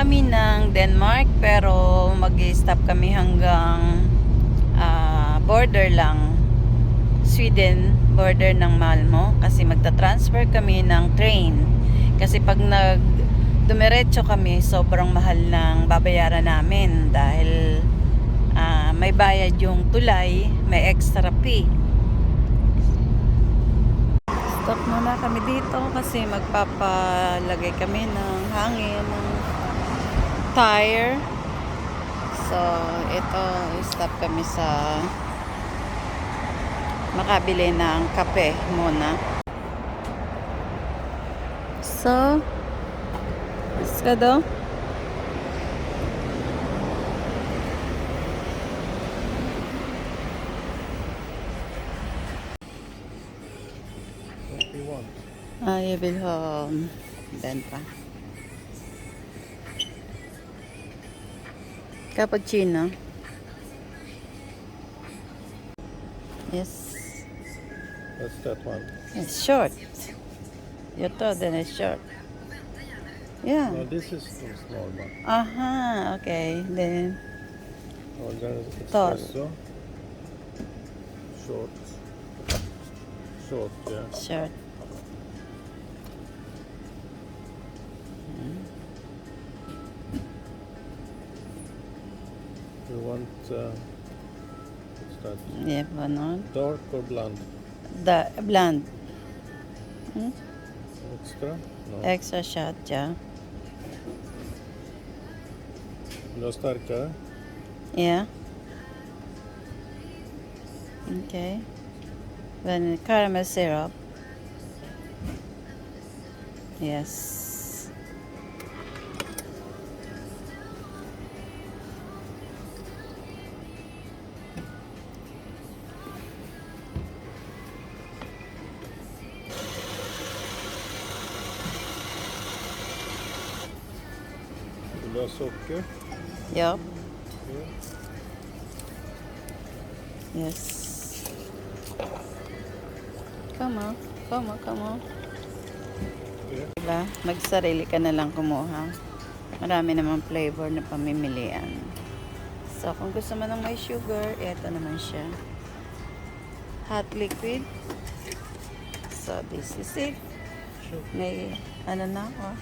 kami ng Denmark, pero mag-stop kami hanggang border lang, Sweden, border ng Malmo, kasi magta-transfer kami ng train. Kasi pag dumiretso kami, sobrang mahal ng babayaran namin dahil may bayad yung tulay, may extra fee. Stop muna kami dito kasi magpapalagay kami ng hangin ng tire. So ito, stop kami sa makabili ng kape muna. So let's go do. Jag vill ha den pa. Cappuccino. Yes. What's that one? It's short. You told them it's short. Yeah. No, this is the small one. Aha, okay. Then Order Tall. espresso. Short. Short, yeah. short. You want what's that? Yeah, ganon. Dark or blonde? The blonde. Extra? No. Extra shot, yeah. Vill du ha starkare? Yeah. Okay. Then caramel syrup. Yes. Vill du ha socker? Yup. Yeah. Yes. Come on. Come on, come on. Yeah. Diba? Magsarili ka na lang kumuha. Marami namang flavor na pamimilian. So, kung gusto mo ng may sugar, eto naman siya. Hot liquid. So, this is it. May, ano na, oh.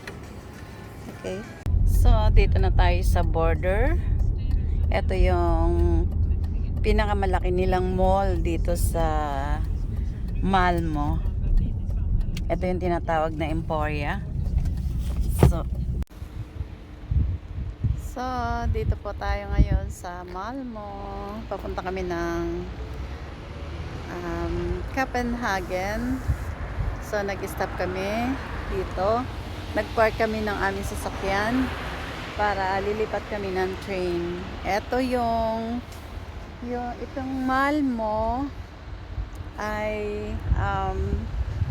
Okay. So, dito na tayo sa border. Ito yung pinakamalaki nilang mall dito sa Malmo. Ito yung tinatawag na Emporia. So, dito po tayo ngayon sa Malmo. Papunta kami ng Copenhagen. So, nag-stop kami dito. Nag-park kami ng aming sasakyan para lilipat kami ng train. Ito yung itong Malmo ay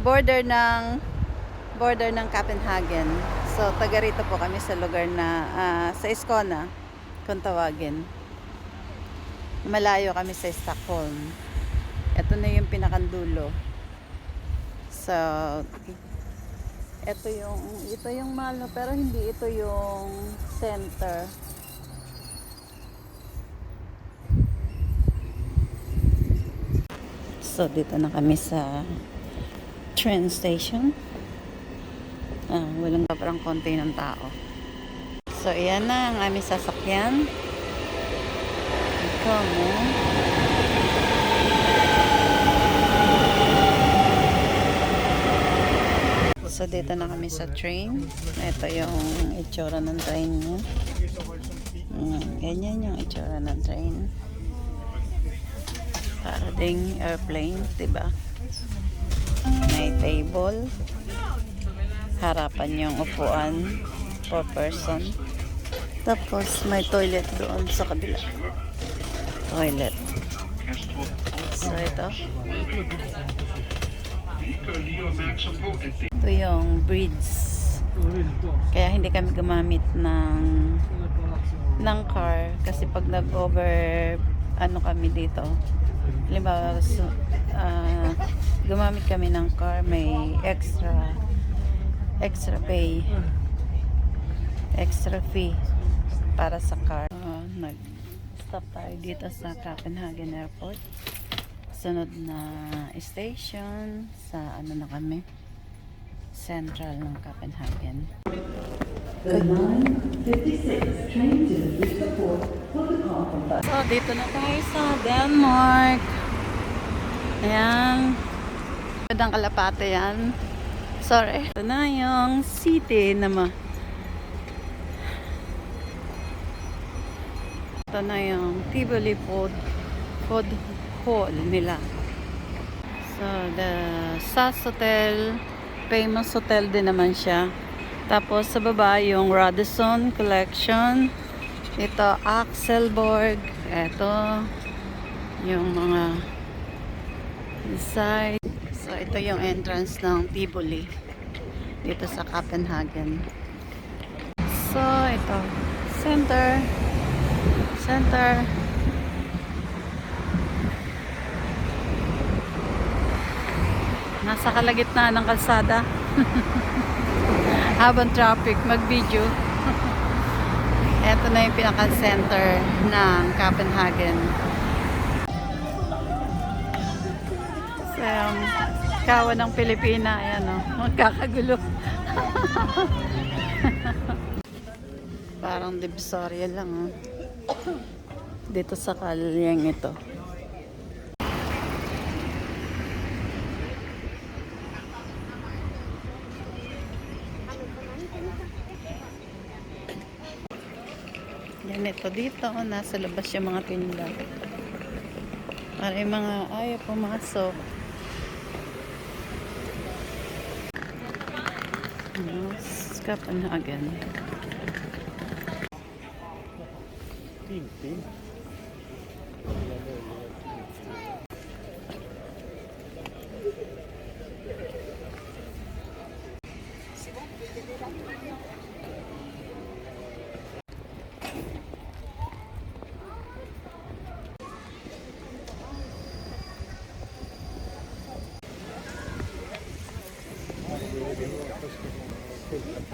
border ng Copenhagen. So taga rito po kami sa lugar na sa Skåne kung tawagin. Malayo kami sa Stockholm. Ito na yung pinakandulo. So ito yung Malmo, pero hindi ito yung center. So, dito na kami sa train station. Walang sobrang konti ng tao. So, iyan na ang aming sasakyan. Ikaw mo. So, dito na kami sa train. Ito yung itsura ng train niya. Ganyan yung itsura ng train. Para ding airplane, diba? May table. Harapan yung upuan per person. Tapos may toilet doon sa kabila. Toilet. So ito. Ito yung bridge. Kaya hindi kami gumamit ng car kasi pag nag-over kami dito. Halimbawa, gumamit kami ng car, may extra pay. extra fee para sa car. Nag-stop tayo dito sa Copenhagen Airport. Sunod na station sa ano na kami, Central ng Copenhagen. The 9:56 train to the port will depart from So, dito na tayo sa Denmark. Ayan. Ang kalapate yan. Sorry. Ito na yung city naman. Ito na yung Tivoli food hall nila. So, the SAS Hotel, famous hotel din naman siya. Tapos sa baba yung Radisson Collection. Ito Axelborg. Ito yung mga side. So ito yung entrance ng Tivoli dito sa Copenhagen. So ito center. Nasa kalagitnaan ng kalsada. Habang traffic, mag-video. Ito na yung pinaka-center ng Copenhagen. So, kawan ng Pilipina, ayan o, magkakagulo. Parang divisoria lang o. Dito sa kalyeng ito. Yan ito dito, nasa labas yung mga tinda. Para yung mga ayaw pumasok. Copenhagen. Tintin.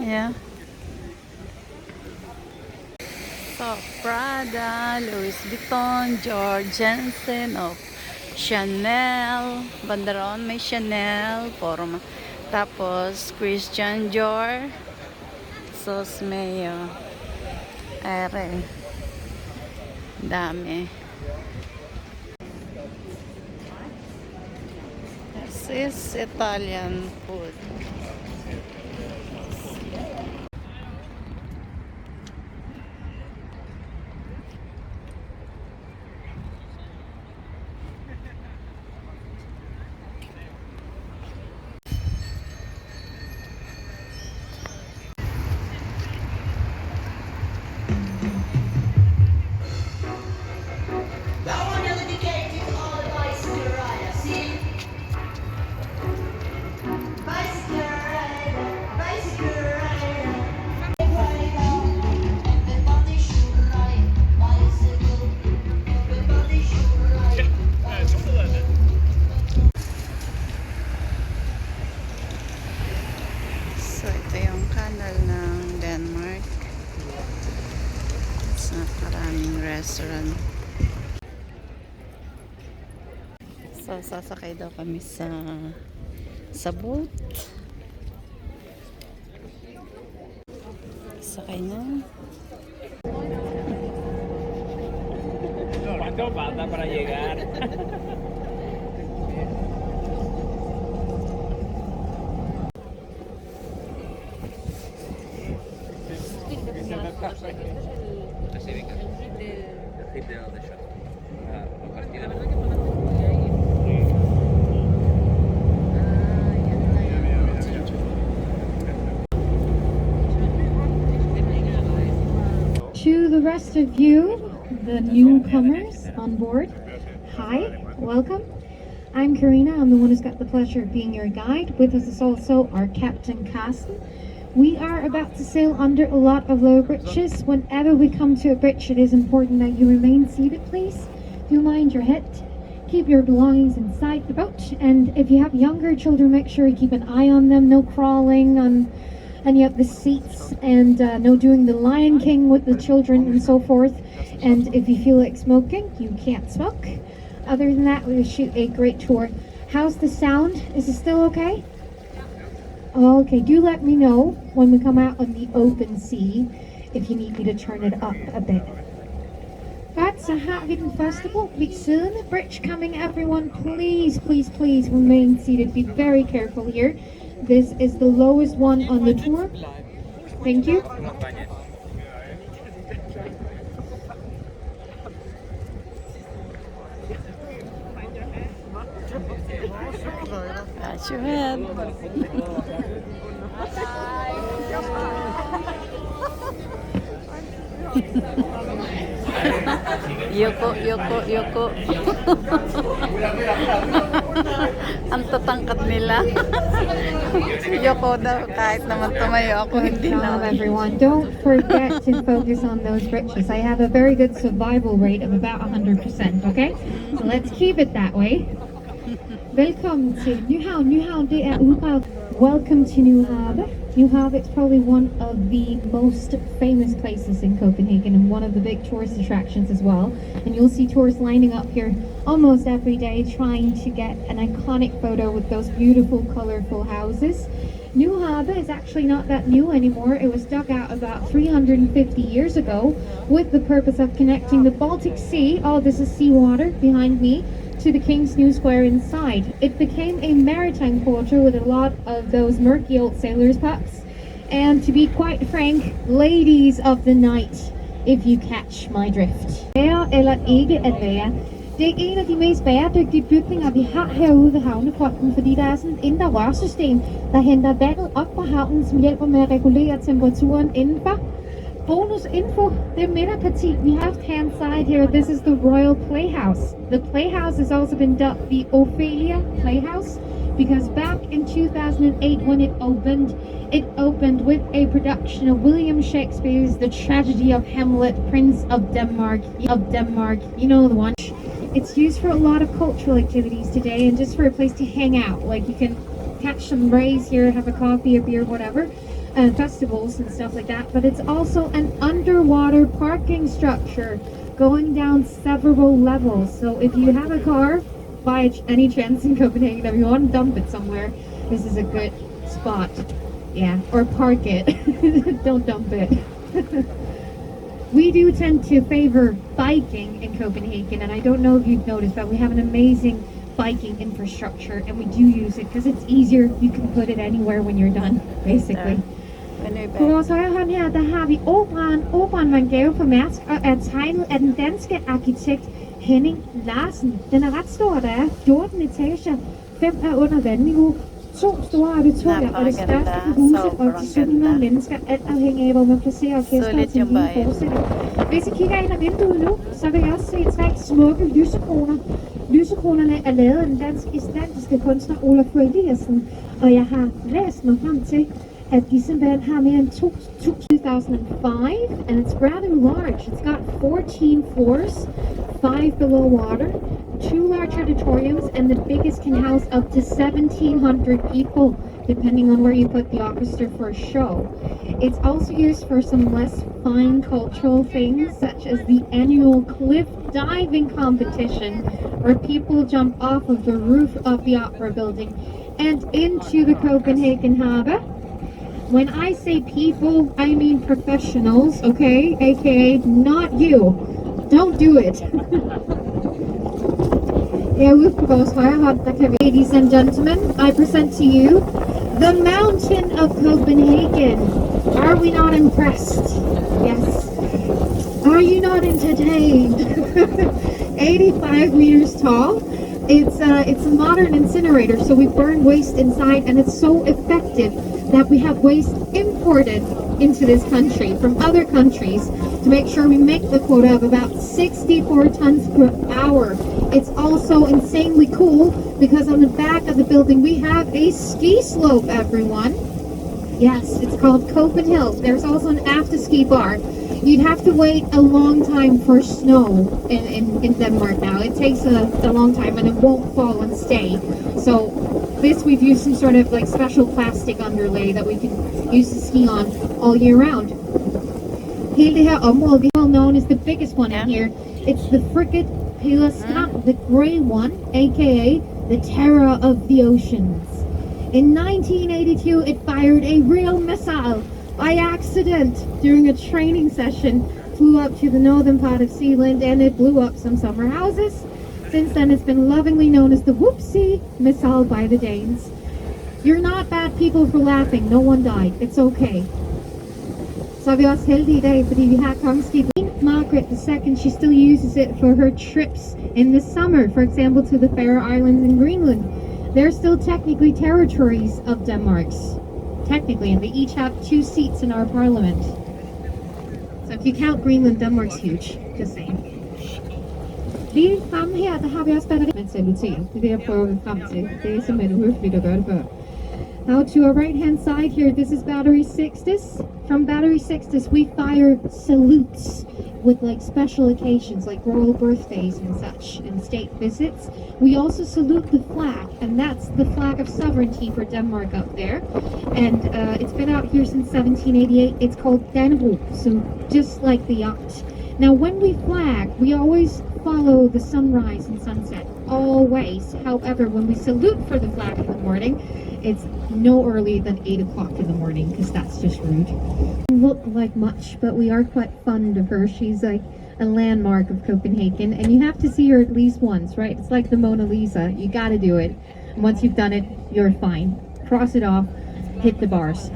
Yeah. So, Prada, Louis Vuitton, George Jensen of Chanel. Bandaron may Chanel. Forma. Tapos, Christian Dior. Sos may ere. Dami. This is Italian food. So, ito yung Canal ng Denmark. Sa maraming restaurant. So, sasakay daw kami sa boat. Sakay na. ¿Cuánto falta para llegar? Así venga. El hit de shot. La partida. To the rest of you, the newcomers on board, hi, welcome. I'm Karina. I'm the one who's got the pleasure of being your guide. With us is also our Captain Carsten. We are about to sail under a lot of low bridges. Whenever we come to a bridge, it is important that you remain seated, please. Do mind your head. Keep your belongings inside the boat. And if you have younger children, make sure you keep an eye on them. No crawling on and you have the seats, and no doing the Lion King with the children and so forth. And if you feel like smoking, you can't smoke. Other than that, we shoot a great tour. How's the sound? Is it still okay? Okay, do let me know when we come out on the open sea if you need me to turn it up a bit. Godt, så har vi den første bro ved siden. Bridge coming, everyone. Please, please, please remain seated. Be very careful here. This is the lowest one on the tour. Thank you. Got your head. Yoko, Yoko, Yoko. Ang tatangkat nila. Yoko daw, kahit naman tumayo ako, hindi Good job, na. everyone. Don't forget to focus on those bridges. I have a very good survival rate of about 100%, okay? So let's keep it that way. Velkommen til Nyhavn. Nyhavn, det er udgravet. Welcome to New Harbour. New Harbour is probably one of the most famous places in Copenhagen and one of the big tourist attractions as well. And you'll see tourists lining up here almost every day trying to get an iconic photo with those beautiful, colorful houses. New Harbour is actually not that new anymore. It was dug out about 350 years ago with the purpose of connecting the Baltic Sea, oh, this is seawater behind me, to the King's New Square inside. It became a maritime quarter with a lot of those murky old sailors' pups. And to be quite frank, ladies of the night, if you catch my drift. Være eller ikke at være. Det er en af de mest bæredygtige bygninger, vi har herude ved havnefronten, fordi der er sådan et indre rørsystem, der henter vandet op fra havnen, som hjælper med at regulere temperaturen indenfor. Bonus info, the midterparti we have hand side here, this is the Royal Playhouse. The Playhouse has also been dubbed the Ophelia Playhouse because back in 2008 when it opened with a production of William Shakespeare's The Tragedy of Hamlet, Prince of Denmark, you know the one. It's used for a lot of cultural activities today and just for a place to hang out, like you can catch some rays here, have a coffee, a beer, whatever. Festivals and stuff like that, but it's also an underwater parking structure going down several levels. So if you have a car by any chance in Copenhagen, if you want to dump it somewhere, this is a good spot. Yeah, or park it. Don't dump it. We do tend to favor biking in Copenhagen, and I don't know if you've noticed, but we have an amazing biking infrastructure, and we do use it because it's easier. You can put it anywhere when you're done, basically. På vores højre hånd her, der har vi operaen. Operaen var en gave fra Mærsk og er tegnet af den danske arkitekt Henning Larsen. Den er ret stor, der er 14 etager, 5 er under vandniveau, 2 store auditorier og det største på huset og til 700 mennesker, alt afhængig af, hvor man placerer orkestret til en lille forestilling. Hvis I kigger ind ad vinduet nu, så vil jeg også se 3 smukke lysekroner. Lysekronerne er lavet af den dansk-islandiske kunstner Olaf Eliassen, og jeg har læst mig frem til, at de simpelthen har mere end 2005, and it's rather large. It's got 14 floors, 5 below water, 2 large auditoriums, and the biggest can house up to 1,700 people, depending on where you put the orchestra for a show. It's also used for some less fine cultural things, such as the annual cliff diving competition, where people jump off of the roof of the opera building and into the Copenhagen harbor. When I say people, I mean professionals, okay? AKA not you. Don't do it. Herude på vores højre hånd, der kan vi, ladies and gentlemen, I present to you the mountain of Copenhagen. Are we not impressed? Yes. Are you not entertained? 85 meters tall. It's a modern incinerator, so we burn waste inside, and it's so effective that we have waste imported into this country from other countries to make sure we make the quota of about 64 tons per hour. It's also insanely cool because on the back of the building we have a ski slope, everyone. Yes, it's called Copenhagen. There's also an after ski bar. You'd have to wait a long time for snow in Denmark now. It takes a long time and it won't fall and stay. So this we've used some sort of like special plastic underlay that we can use to ski on all year round. Hele det her område, well known as the biggest one in here. It's the frigate Pileskram, the gray one, aka the terror of the oceans. In 1982, it fired a real missile by accident during a training session, flew up to the northern part of Sealand, and it blew up some summer houses. Since then, it's been lovingly known as the Whoopsie missile by the Danes. You're not bad people for laughing. No one died. It's okay. Så er vi også heldige I dag, fordi vi har kongeskibet. Margaret II, she still uses it for her trips in the summer, for example, to the Faroe Islands and Greenland. They're still technically territories of Denmark's. Technically, and they each have 2 seats in our parliament. So if you count Greenland, Denmark's huge. Just saying. Lige fremme her, der har vi også batteri. Men saluter. Det er det, jeg prøver frem til. Det er simpelthen uhøfligt at gøre det før. Now to our right hand side here, this is Battery Sixtus. From Battery Sixtus, we fire salutes with like special occasions like royal birthdays and such and state visits. We also salute the flag, and that's the flag of sovereignty for Denmark up there. And it's been out here since 1788. It's called Dannebrog, so just like the yacht. Now when we flag, we always follow the sunrise and sunset, always. However, when we salute for the flag in the morning, it's no earlier than 8 o'clock in the morning, because that's just rude. Doesn't look like much, but we are quite fond of her. She's like a landmark of Copenhagen, and you have to see her at least once, right? It's like the Mona Lisa. You gotta do it. And once you've done it, you're fine. Cross it off, hit the bars.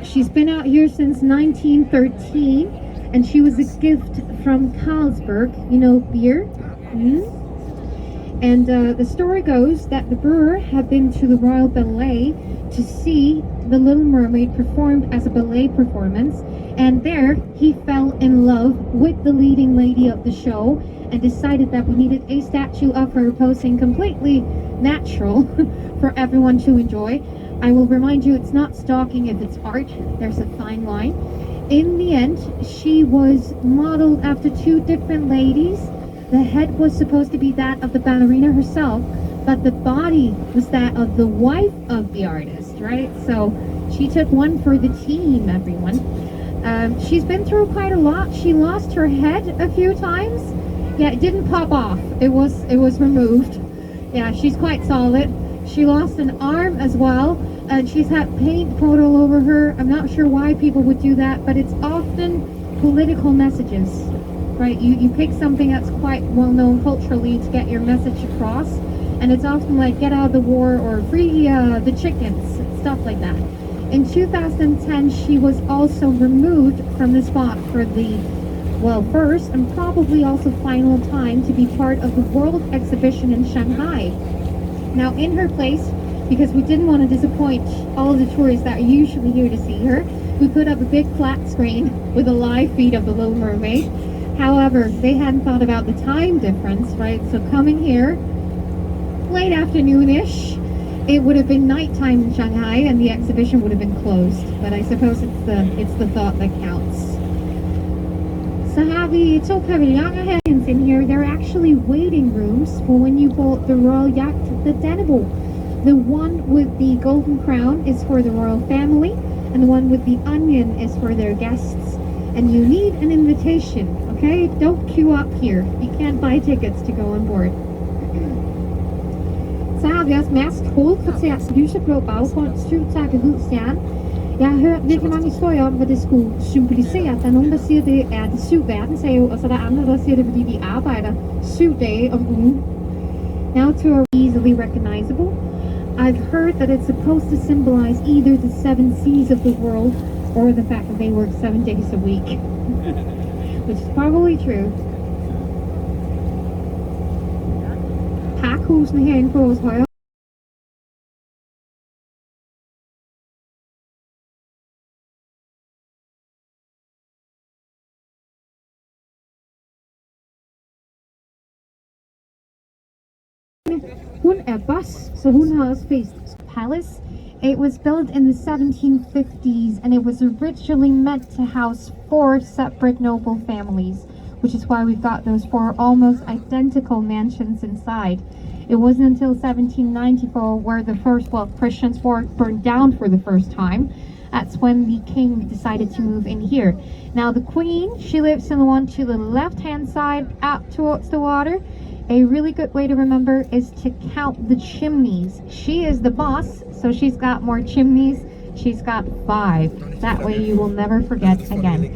She's been out here since 1913, and she was a gift from Carlsberg, you know, beer. And the story goes that the brewer had been to the Royal Ballet to see The Little Mermaid performed as a ballet performance, and there he fell in love with the leading lady of the show and decided that we needed a statue of her posing completely natural for everyone to enjoy. I will remind you, it's not stalking if it's art. There's a fine line. In the end, she was modeled after 2 different ladies. The head was supposed to be that of the ballerina herself, but the body was that of the wife of the artist, right? So she took one for the team, everyone. She's been through quite a lot. She lost her head a few times. Yeah, it didn't pop off. It was removed. Yeah, she's quite solid. She lost an arm as well, and she's had paint poured all over her. I'm not sure why people would do that, but it's often political messages. Right, you pick something that's quite well known culturally to get your message across, and it's often like get out of the war or free the chickens, stuff like that. In 2010, she was also removed from the spot for the, well, first and probably also final time to be part of the World Exhibition in Shanghai. Now in her place, because we didn't want to disappoint all of the tourists that are usually here to see her, we put up a big flat screen with a live feed of The Little Mermaid. However, they hadn't thought about the time difference, right? So coming here, late afternoon-ish, it would have been nighttime in Shanghai and the exhibition would have been closed. But I suppose it's the thought that counts. So have we 2 pavilloner here in here. They're actually waiting rooms for when you board the royal yacht, the Dannebrog. The one with the golden crown is for the royal family, and the one with the onion is for their guests. And you need an invitation, okay? Don't queue up here. You can't buy tickets to go on board. Så har vi også Mærsk hovedkvarters lyseblå baggrund, 7-takket hvid stjerne. Jeg har hørt virkelig mange historier om, hvad det skulle symbolisere. Der er nogen, der siger, det er de 7 verdenshave, og så er der andre, der siger det, fordi de arbejder 7 dage om ugen. Now to our easily recognizable. I've heard that it's supposed to symbolize either the 7 seas of the world or the fact that they work 7 days a week, which is probably true. Parkhusene herinde på vores højre. Hun er boss, så hun har også Feast Palace. It was built in the 1750s, and it was originally meant to house 4 separate noble families, which is why we've got those 4 almost identical mansions inside. It wasn't until 1794 where the first, Christians were burned down for the first time. That's when the king decided to move in here. Now the queen, she lives in the one to the left-hand side out towards the water. A really good way to remember is to count the chimneys. She is the boss, so she's got more chimneys. She's got 5. That way you will never forget again.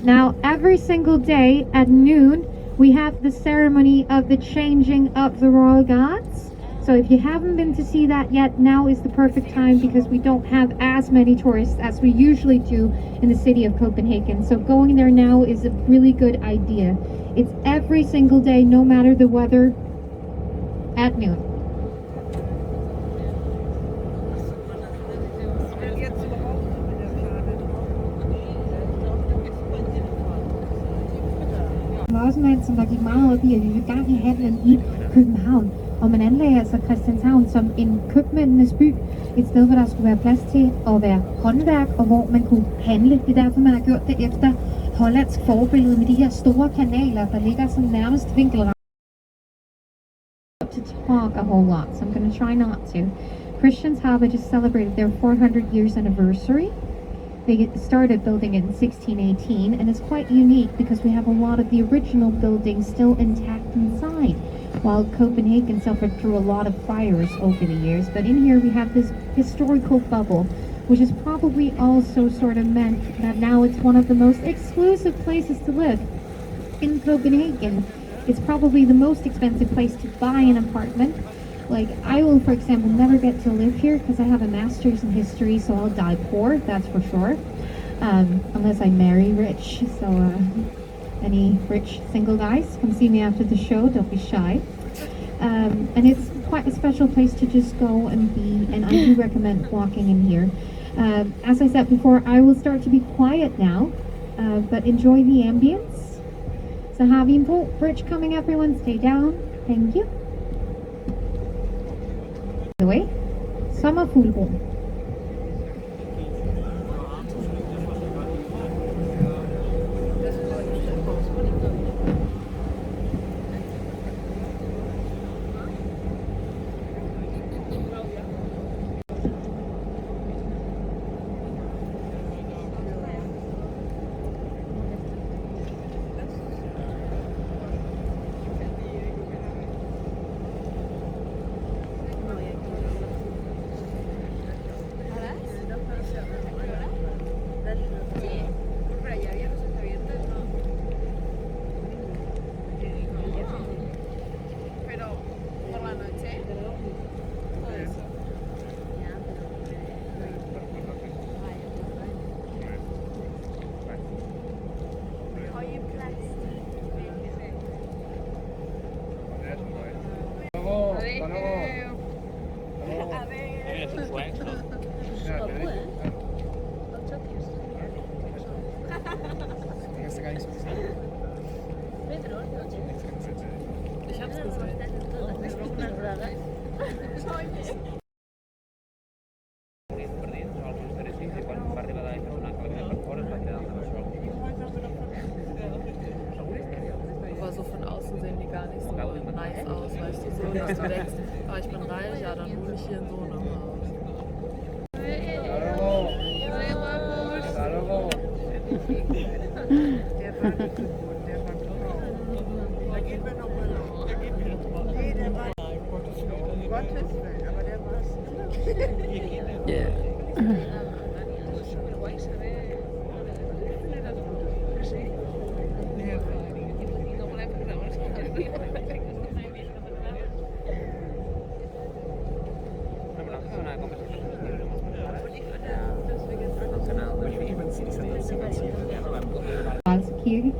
Now every single day at noon, we have the ceremony of the changing of the royal guards. So if you haven't been to see that yet, now is the perfect time because we don't have as many tourists as we usually do in the city of Copenhagen. So going there now is a really good idea. It's every single day, no matter the weather, at noon. Der var også en mand, som der gik meget op i, at vi vil gerne have handlen i København. Og man anlagde altså Christianshavn som en købmændenes by. Et sted, hvor der skulle være plads til at være håndværk, og hvor man kunne handle. Det er derfor, man har gjort det efter hollandsk forbillede med de her store kanaler, der ligger sådan nærmest vinkelret. To talk a whole lot, so I'm going to try not to. Christians Harbour just celebrated their 400 years anniversary. They started building it in 1618, and it's quite unique because we have a lot of the original buildings still intact inside, while Copenhagen suffered through a lot of fires over the years. But in here we have this historical bubble, which is probably also sort of meant that now it's one of the most exclusive places to live in Copenhagen. It's probably the most expensive place to buy an apartment. Like, I will, for example, never get to live here because I have a master's in history, so I'll die poor, that's for sure. Unless I marry rich. So, any rich single guys, come see me after the show, don't be shy. And it's quite a special place to just go and be, and I do recommend walking in here. As I said before, I will start to be quiet now, but enjoy the ambience. So have you bridge coming, everyone, stay down, thank you. The way, Sommerfuglbro. Aber so von außen sehen die gar nicht so nice aus, weißt du, so, dass du denkst, oh, ich bin reich, ja, dann wohne ich hier in so einem Haus. Yeah. Kirke.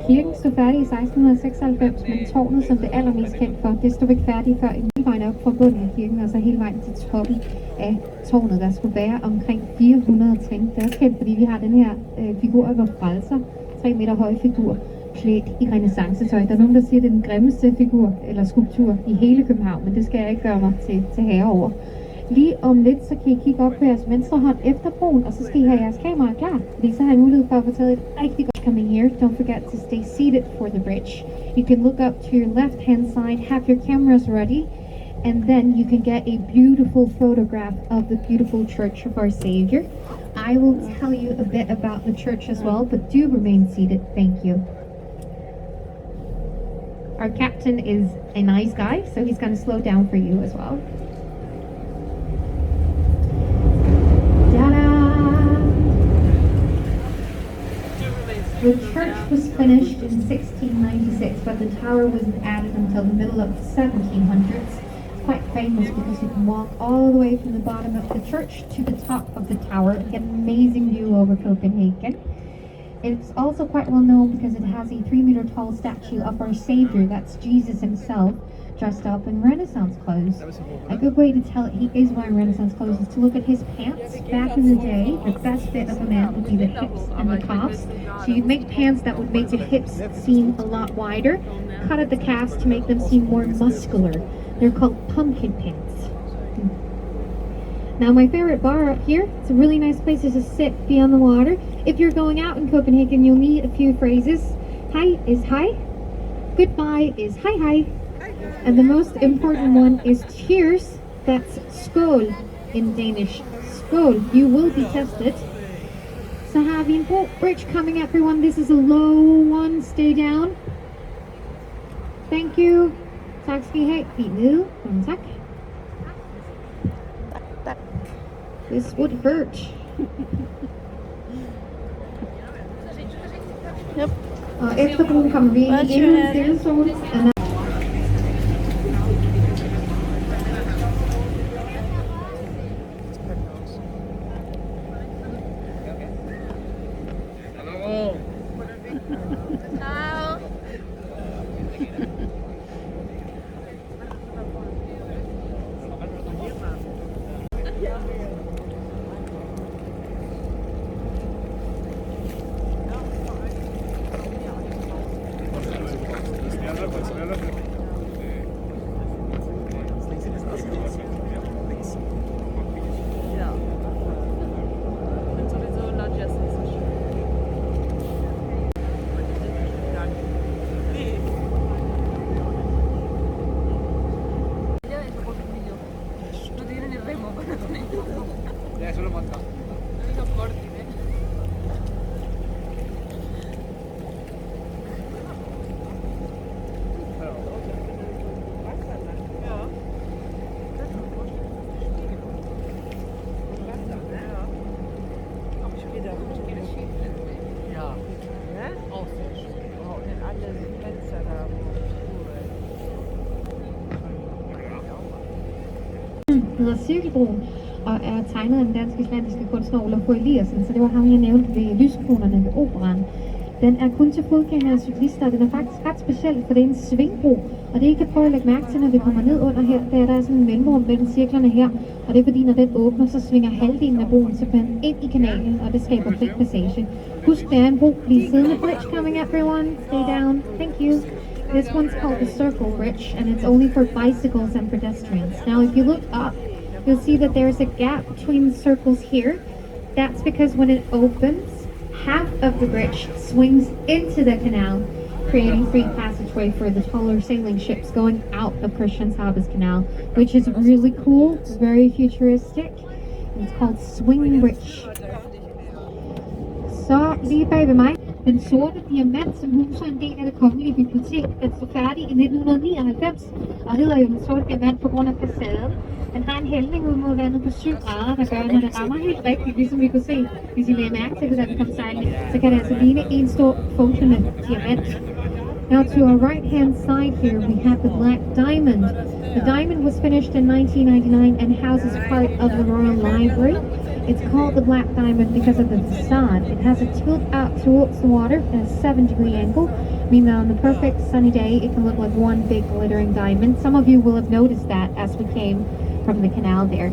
Kirken stod færdig i 1696, men tårnet, som det allermest kendt for, det stod ikke færdigt før en vejen op fra bunden af kirken, og så hele vejen til toppen af tårnet, der skulle være omkring 400 trin. Det er også kendt, fordi vi har den her figur af vores frelser, 3 meter høje figur, klædt i renæssancetøj. Der er nogen, der siger, at det er den grimmeste figur eller skulptur i hele København, men det skal jeg ikke gøre mig til herre over. Lige om lidt, så kan I kigge op på jeres venstre hånd efter broen, og så skal I have jeres kamera klar, fordi så har I mulighed for at få taget et rigtig godt coming here. Don't forget to stay seated for the bridge. You can look up to your left hand side, have your cameras ready, and then you can get a beautiful photograph of the beautiful Church of Our Savior. I will tell you a bit about the church as well, but do remain seated. Thank you. Our captain is a nice guy, so he's going to slow down for you as well. The church was finished in 1696, but the tower wasn't added until the middle of the 1700s. It's quite famous because you can walk all the way from the bottom of the church to the top of the tower and get an amazing view over Copenhagen. It's also quite well known because it has a 3-meter tall statue of our Savior, that's Jesus himself, dressed up in Renaissance clothes. A good way to tell he is wearing Renaissance clothes is to look at his pants. Back in the day, the best fit of a man would be the hips and the calves. So you'd make pants that would make the hips seem a lot wider, cut at the calves to make them seem more muscular. They're called pumpkin pants. Now my favorite bar up here, it's a really nice place to sit beyond the water. If you're going out in Copenhagen, you'll need a few phrases. Hi is hi. Goodbye is hi hi. And the most important one is cheers. That's skål in Danish. Skål. You will be tested. So have you bridge coming, everyone. This is a low one. Stay down. Thank you. Tak skal I have. Fint nede. Tak. This would hurt. Yep. Og efter broen kommer vi ind i endnu en stillezone. Ja. Ich bin sowieso not just so schön. Solo monta. Ja. Auch sehr schön. Oh, und alle Fenster da. Hedder Cirkelbroen og er tegnet af den dansk-islandiske kunstner Olaf Eliassen, så det var ham, jeg nævnte ved lyskronerne ved operan. Den er kun til fodgængere og cyklister, og den er faktisk ret speciel, for det er en svingbro. Og det I kan prøve at lægge mærke til, når vi kommer ned under her, det er, at der er sådan en mellemrum mellem cirklerne her. Og det er fordi, når den åbner, så svinger halvdelen af broen simpelthen ind i kanalen, og det skaber fri passage. Husk, det er en bro. Bliv siddende. Bridge coming, everyone. Stay down. Thank you. This one's called the Circle Bridge, and it's only for bicycles and pedestrians. Now, if you look up, you'll see that there's a gap between the circles here. That's because when it opens, half of the bridge swings into the canal, creating free passageway for the taller sailing ships going out of Christianshavn's Canal, which is really cool, very futuristic. It's called Swing Bridge. Så lige bag ved mig, den sorte diamant, som huser en del af det kongelige bibliotek, den stod færdig i 1999, og hedder jo den sorte diamant på grund af facaden. Den har en hældning ud mod vandet på 7 grader, der gør, når det rammer helt rigtigt, ligesom vi kunne se, hvis I lagde mærke til det, da den kom sejlende, så kan det altså ligne en stor funklende diamant. Now to our right hand side here, we have the Black Diamond. The diamond was finished in 1999 and houses part of the Royal Library. It's called the Black Diamond because of the facade. It has a tilt out towards the water at a 7-degree angle, meaning that on the perfect sunny day, it can look like one big glittering diamond. Some of you will have noticed that as we came from the canal there.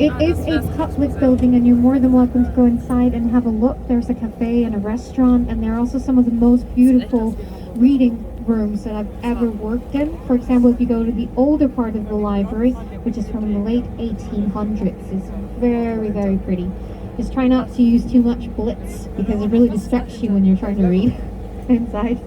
It is a public building and you're more than welcome to go inside and have a look. There's a cafe and a restaurant, and there are also some of the most beautiful reading rooms that I've ever worked in. For example, if you go to the older part of the library, which is from the late 1800s, it's very, very pretty. Just try not to use too much blitz because it really distracts you when you're trying to read inside.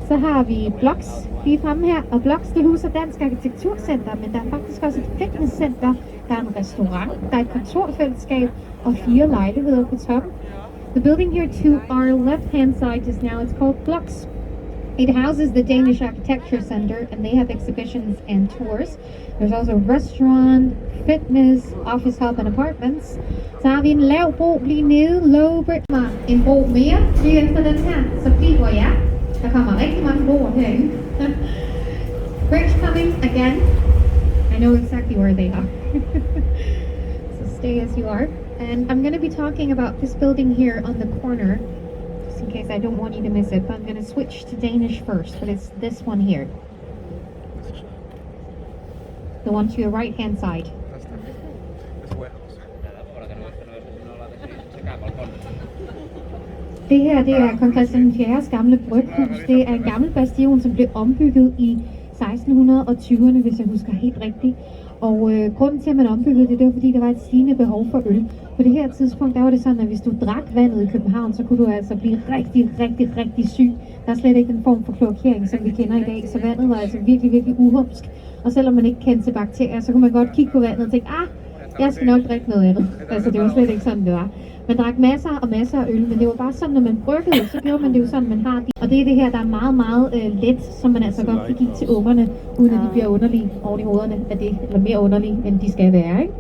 Så har vi Blocks lige fremme her, og Blocks det huser Dansk Arkitekturcenter, men der er faktisk også et fitnesscenter, der er en restaurant, der er et kontorfællesskab og 4 lejligheder på toppen. The building here to our left-hand side just now, it's called Blocks. It houses the Danish Architecture Center, and they have exhibitions and tours. There's also a restaurant, fitness, office hub, and apartments. Så har vi en lav bro lige nede, Low Bridge. En bro mere lige efter den her, så bliver jeg. Der kommer rigtig mange broer herinde. Bridge coming again. I know exactly where they are. So stay as you are. And I'm going to be talking about this building here on the corner, just in case I don't want you to miss it, but I'm going to switch to Danish first, but it's this one here. The one to your right-hand side. Det her, det er kong Christian IV's gamle bryghus. Det er en gammel bastion, som blev ombygget i 1620'erne, hvis jeg husker helt rigtigt. Og grunden til, at man ombyggede det, det var fordi, der var et stigende behov for øl. På det her tidspunkt, der var det sådan, at hvis du drak vandet i København, så kunne du altså blive rigtig syg. Der er slet ikke den form for kloakering, som vi kender i dag, så vandet var altså virkelig uhumsk. Og selvom man ikke kendte til bakterier, så kunne man godt kigge på vandet og tænke, jeg skal nok drikke noget andet. Altså, det var slet ikke sådan, det var. Man drak masser af øl, men det var bare sådan, når man bryggede, så gjorde man det jo sådan, man har det. Og det er det her, der er meget let, som man altså godt kan give til ungerne, uden at de bliver underlige oven i hovederne af det, eller mere underlige, end de skal være, ikke?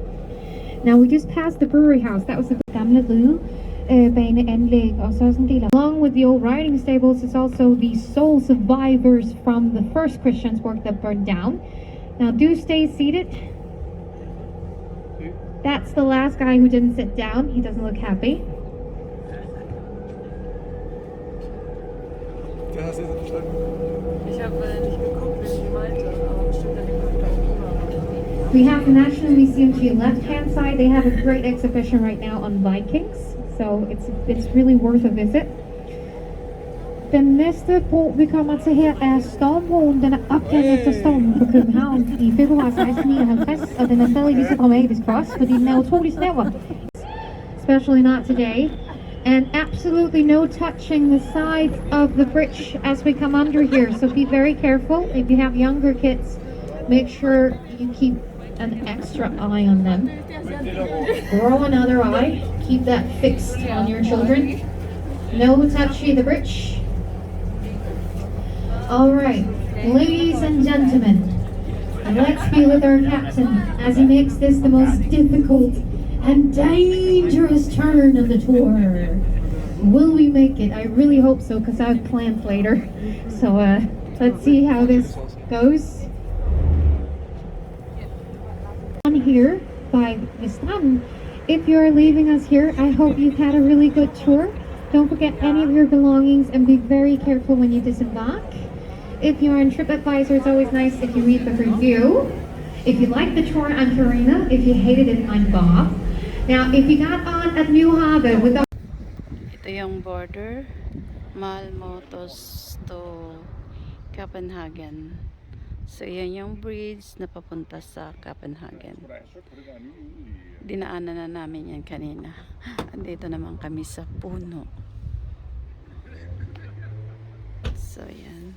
Now we just passed the brewery house. That was the gamle ridebaneanlæg, og så sådan en del af. Along with the old riding stables, it's also the sole survivors from the first Christian's work that burned down. Now do stay seated. That's the last guy who didn't sit down. He doesn't look happy. Ich habe nicht geguckt, wie sie meinte, aber bestimmt an dem Punkt da oben. We have the National Museum to your left-hand side. They have a great exhibition right now on Vikings, so it's really worth a visit. Den næste bro, vi kommer til her, er Stormbroen. Den er opkaldt efter stormen på København i februar 1659, og den er stadig lige så dramatisk for os, fordi den er utrolig snæver. Especially not today. And absolutely no touching the sides of the bridge as we come under here, so be very careful. If you have younger kids, make sure you keep an extra eye on them. Grow another eye. Keep that fixed on your children. No touching the bridge. Alright, ladies and gentlemen, let's be with our captain as he makes this the most difficult and dangerous turn of the tour. Will we make it? I really hope so, because I have plans later. So let's see how this goes. On here by the strand, if you're leaving us here, I hope you've had a really good tour. Don't forget any of your belongings and be very careful when you disembark. If you're on TripAdvisor, it's always nice if you read the review. If you like the tour, I'm Karina. If you hated it, I'm Bob. Now, if you got on at New Harbor with Ito yung border, Malmö's to Copenhagen. So, yan yung bridge na papunta sa Copenhagen. Dinaanan na namin yan kanina. Andito naman kami sa puno. So, yan.